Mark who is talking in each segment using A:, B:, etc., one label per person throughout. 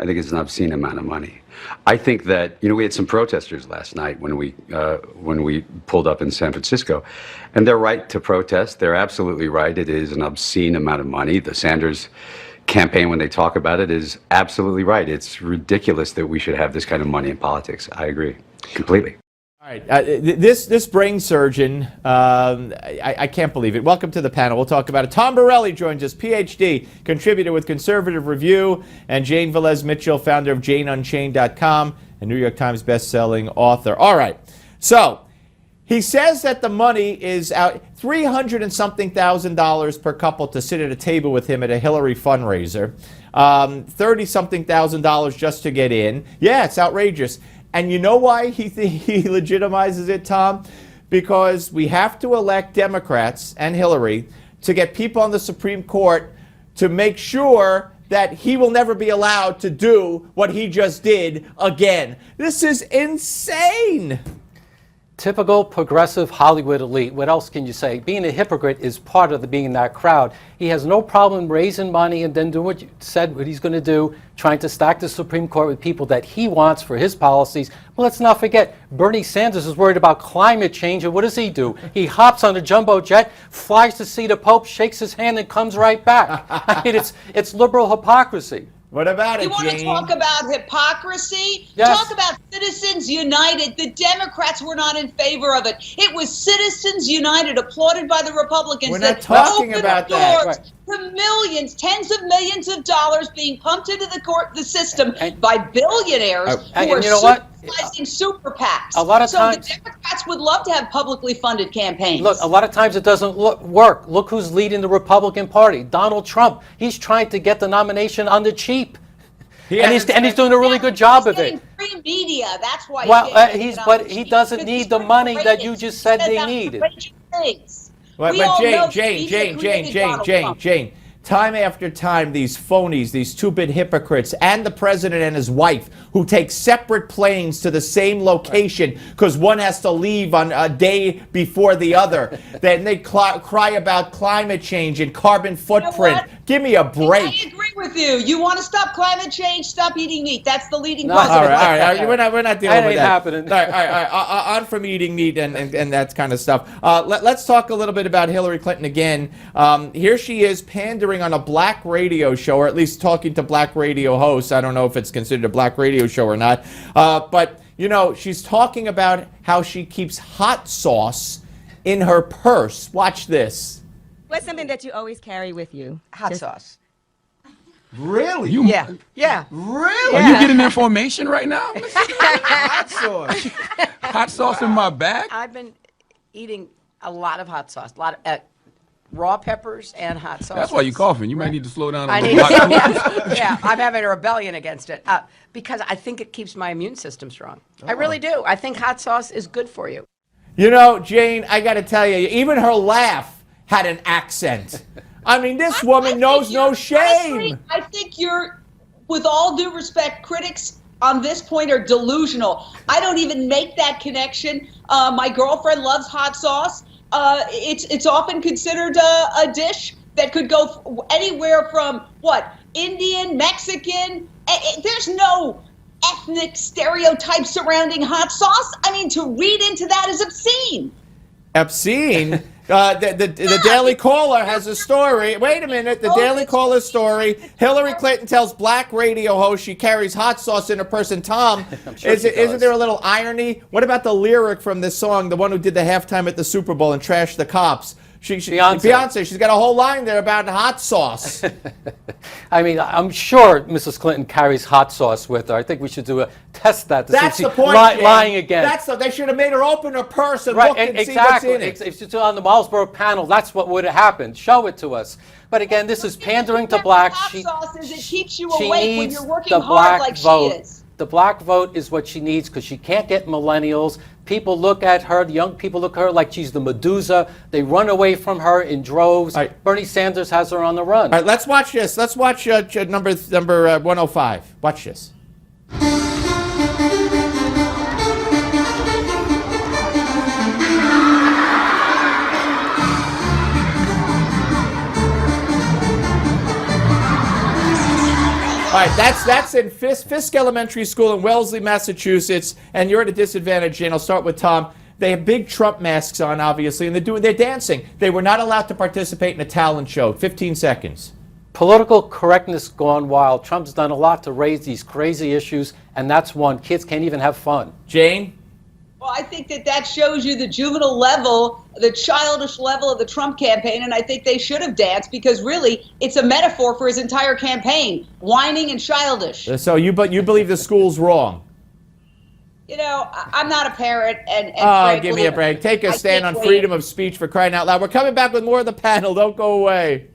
A: I think it's an obscene amount of money. I think that, we had some protesters last night when we pulled up in San Francisco, and they're right to protest. They're absolutely right. It is an obscene amount of money. The Sanders campaign, when they talk about it, is absolutely right. It's ridiculous that we should have this kind of money in politics. I agree completely.
B: All right, this brain surgeon, I can't believe it. Welcome to the panel. We'll talk about it. Tom Borelli joins us, Ph.D., contributor with Conservative Review, and Jane Velez-Mitchell, founder of JaneUnchained.com, and New York Times best-selling author. All right, so he says that the money is out $300 and something thousand per couple to sit at a table with him at a Hillary fundraiser, $30-something thousand just to get in. Yeah, it's outrageous. And you know why he legitimizes it, Tom? Because we have to elect Democrats and Hillary to get people on the Supreme Court to make sure that he will never be allowed to do what he just did again. This is insane.
C: Typical progressive Hollywood elite. What else can you say? Being a hypocrite is part of being in that crowd. He has no problem raising money and then doing what you said, what he's going to do, trying to stack the Supreme Court with people that he wants for his policies. Well, let's not forget, Bernie Sanders is worried about climate change, and what does he do? He hops on a jumbo jet, flies to see the Pope, shakes his hand, and comes right back. I mean, it's liberal hypocrisy.
B: What about it,
D: You want to talk about hypocrisy?
C: Yes.
D: Talk about Citizens United. The Democrats were not in favor of it. It was Citizens United, applauded by the Republicans.
B: We're not talking about that.
D: Right. To millions, tens of millions of dollars being pumped into the system by billionaires who are supervising super PACs.
C: A lot of times,
D: the Democrats would love to have publicly funded campaigns.
C: Look, a lot of times it doesn't work. Look who's leading the Republican Party, Donald Trump. He's trying to get the nomination on the cheap. And he's doing a really good job of it.
D: Free media, that's why.
C: But he doesn't need the money that you just said they needed.
B: But Jane, time after time, these phonies, these two-bit hypocrites, and the president and his wife, who take separate planes to the same location because one has to leave on a day before the other. Then they cry about climate change and carbon footprint.
D: You know,
B: give me a break.
D: I agree with you. You want to stop climate change? Stop eating meat. That's the leading
B: All
D: cause of
B: right. We're not dealing with that.
C: Happening.
B: All right. On from eating meat and that kind of stuff. Let's talk a little bit about Hillary Clinton again. Here she is pandering on a black radio show, or at least talking to black radio hosts. I don't know if it's considered a black radio show or not. But, she's talking about how she keeps hot sauce in her purse. Watch this.
E: What's something that you always carry with you?
F: Hot sauce.
G: Really?
F: Yeah.
G: Really?
F: Yeah.
G: Are you getting information right now? Hot sauce. Hot sauce in my bag?
F: I've been eating a lot of hot sauce, a lot of raw peppers and hot sauce.
G: That's why you're coughing. You might need to slow down a
F: I
G: little.
F: need to, yeah, I'm having a rebellion against it because I think it keeps my immune system strong. I really do. I think hot sauce is good for you.
B: Jane, I got to tell you, even her laugh had an accent. I mean, this woman knows no shame.
D: I think you're, with all due respect, critics on this point are delusional. I don't even make that connection. My girlfriend loves hot sauce. It's often considered a dish that could go anywhere from, Indian, Mexican. There's no ethnic stereotype surrounding hot sauce. I mean, to read into that is obscene.
B: Obscene? The Daily Caller has a story. Wait a minute. The Daily Caller story. Hillary Clinton tells black radio host she carries hot sauce in her purse. And Tom, isn't there a little irony? What about the lyric from this song, the one who did the halftime at the Super Bowl and trashed the cops? Beyonce, she's got a whole line there about hot sauce.
C: I mean, I'm sure Mrs. Clinton carries hot sauce with her. I think we should test that to
B: That's
C: see
B: the
C: if
B: point,
C: she's lying again.
B: They should have made her open her purse and look and see what's in it.
C: If she's on the Malzberg panel, that's what would have happened. Show it to us. But again, this is pandering to blacks.
D: Hot sauce is it keeps you
C: she
D: awake when
C: needs
D: you're working
C: the
D: hard
C: black
D: like
C: vote.
D: she is.
C: The black vote is what she needs because she can't get millennials. People look at her, the young people look at her like she's the Medusa. They run away from her in droves.
B: Right.
C: Bernie Sanders has her on the run.
B: All right, let's watch this. Let's watch number 105. Watch this. All right, that's in Fisk Elementary School in Wellesley, Massachusetts, and you're at a disadvantage, Jane. I'll start with Tom. They have big Trump masks on, obviously, and they're dancing. They were not allowed to participate in a talent show. 15 seconds.
C: Political correctness gone wild. Trump's done a lot to raise these crazy issues, and that's one. Kids can't even have fun.
B: Jane?
D: Well, I think that shows you the juvenile level, the childish level of the Trump campaign, and I think they should have danced because really it's a metaphor for his entire campaign, whining and childish.
B: So you believe the school's wrong?
D: You know, I'm not a parent, and
B: Oh,
D: frankly,
B: give me a break. Take a
D: I
B: stand
D: can't
B: on
D: wait.
B: freedom of speech, for crying out loud. We're coming back with more of the panel. Don't go away.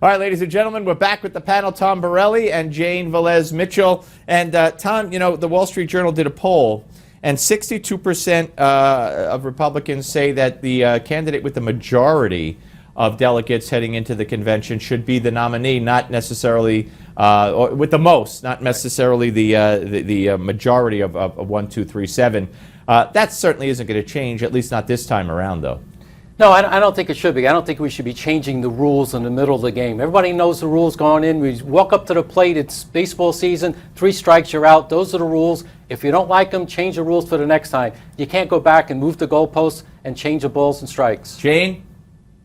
B: All right, ladies and gentlemen, we're back with the panel, Tom Borelli and Jane Velez-Mitchell. And Tom, you know, the Wall Street Journal did a poll, and 62% of Republicans say that the candidate with the majority of delegates heading into the convention should be the nominee, not necessarily, or with the most, not necessarily the majority of 1, 2, 3, 7. That certainly isn't going to change, at least not this time around, though.
C: No, I don't think it should be. I don't think we should be changing the rules in the middle of the game. Everybody knows the rules going in. We walk up to the plate. It's baseball season. 3 strikes, you're out. Those are the rules. If you don't like them, change the rules for the next time. You can't go back and move the goalposts and change the balls and strikes.
B: Jane?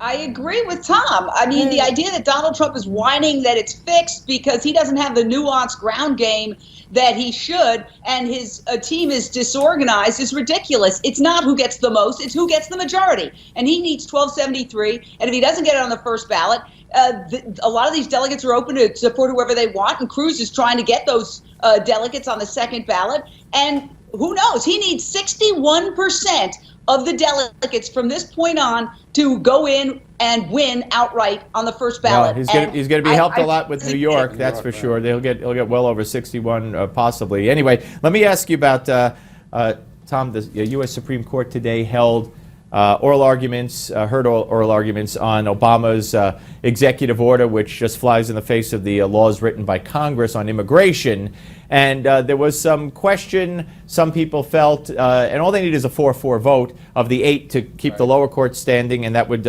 D: I agree with Tom. I mean, the idea that Donald Trump is whining that it's fixed because he doesn't have the nuanced ground game that he should, and his team is disorganized, is ridiculous. It's not who gets the most, it's who gets the majority. And he needs 1273, and if he doesn't get it on the first ballot, a lot of these delegates are open to support whoever they want, and Cruz is trying to get those delegates on the second ballot. And who knows? He needs 61% of the delegates from this point on to go in and win outright on the first ballot.
B: Well, he's going to be helped a lot with New York, that's for sure. He'll get well over 61 possibly. Anyway, let me ask you about Tom. The U.S. Supreme Court today held heard oral arguments on Obama's executive order, which just flies in the face of the laws written by Congress on immigration. And there was some question. Some people felt, and all they need is a 4-4 vote of the 8 to keep the lower court standing, and that would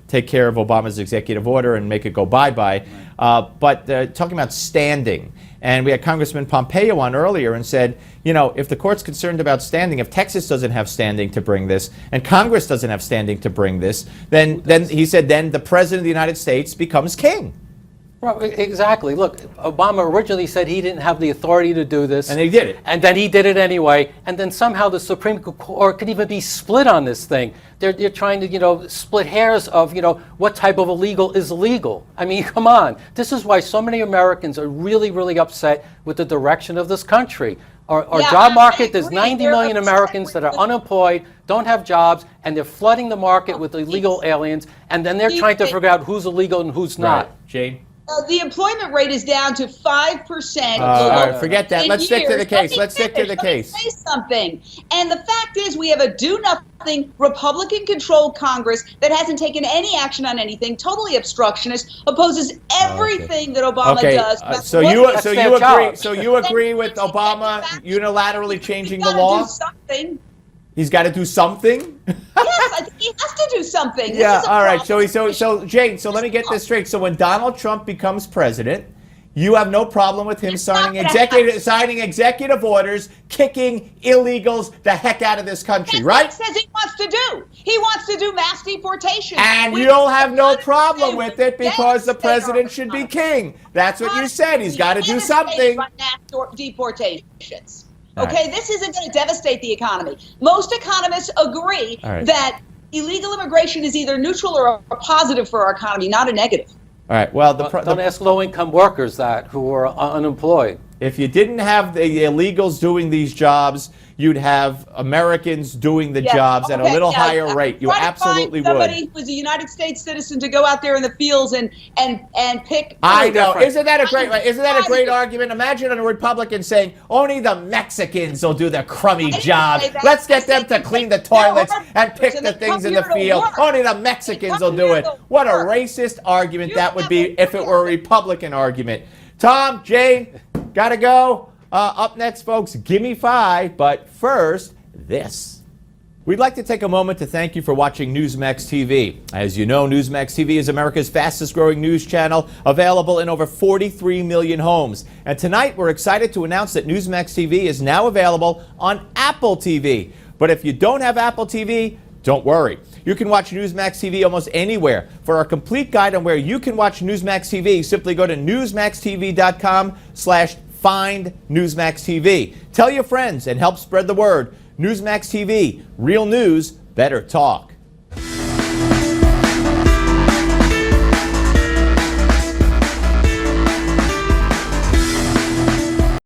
B: take care of Obama's executive order and make it go bye-bye. But talking about standing, and we had Congressman Pompeo on earlier and said, you know, if the court's concerned about standing, if Texas doesn't have standing to bring this, and Congress doesn't have standing to bring this, then he said, then the President of the United States becomes king.
C: Right, exactly. Look, Obama originally said he didn't have the authority to do this.
B: And he did it.
C: And then he did it anyway. And then somehow the Supreme Court could even be split on this thing. They're trying to, you know, split hairs of, you know, what type of illegal is illegal. I mean, come on. This is why so many Americans are really, really upset with the direction of this country. Our job market, there's 90 million Americans that are unemployed, don't have jobs, and they're flooding the market with illegal aliens. And then they're trying to figure out who's illegal and who's not.
B: Right. Jane?
D: The employment rate is down to 5%.
B: All right, forget that. Let's stick to the case. Let's stick to the case.
D: Let me say something. And the fact is, we have a do-nothing, Republican-controlled Congress that hasn't taken any action on anything, totally obstructionist, opposes everything that Obama does.
B: So you agree with Obama unilaterally changing the law?
D: Do something.
B: He's got to do something?
D: Yes, I think he has to do something.
B: Yeah, all right. So Jane, so let me get this straight. So when Donald Trump becomes president, you have no problem with him signing executive orders, kicking illegals the heck out of this country, right?
D: That's what he says he wants to do. He wants to do mass deportation.
B: And you'll have no problem with it because the president should be king. That's what you said. He's got to do something.
D: Mass deportations. Okay, this isn't going to devastate the economy. Most economists agree that illegal immigration is either neutral or a positive for our economy, not a negative.
B: All right, well,
C: don't ask low-income workers that who are unemployed.
B: If you didn't have the illegals doing these jobs, you'd have Americans doing the jobs at a little higher rate. You absolutely would.
D: Somebody who's a United States citizen to go out there in the fields and pick.
B: I know. Isn't that a great argument? Imagine a Republican saying only the Mexicans will do the crummy job. Let's get them to clean the toilets and pick the things in the field. Only the Mexicans will do it. What a racist argument that would be if it were a Republican argument. Tom, Jane, gotta go. Up next, folks, Gimme 5. But first, this. We'd like to take a moment to thank you for watching Newsmax TV. As you know, Newsmax TV is America's fastest growing news channel, available in over 43 million homes. And tonight, we're excited to announce that Newsmax TV is now available on Apple TV. But if you don't have Apple TV, don't worry. You can watch Newsmax TV almost anywhere. For our complete guide on where you can watch Newsmax TV, simply go to newsmaxtv.com/find Newsmax TV. Tell your friends and help spread the word. Newsmax TV, real news, better talk.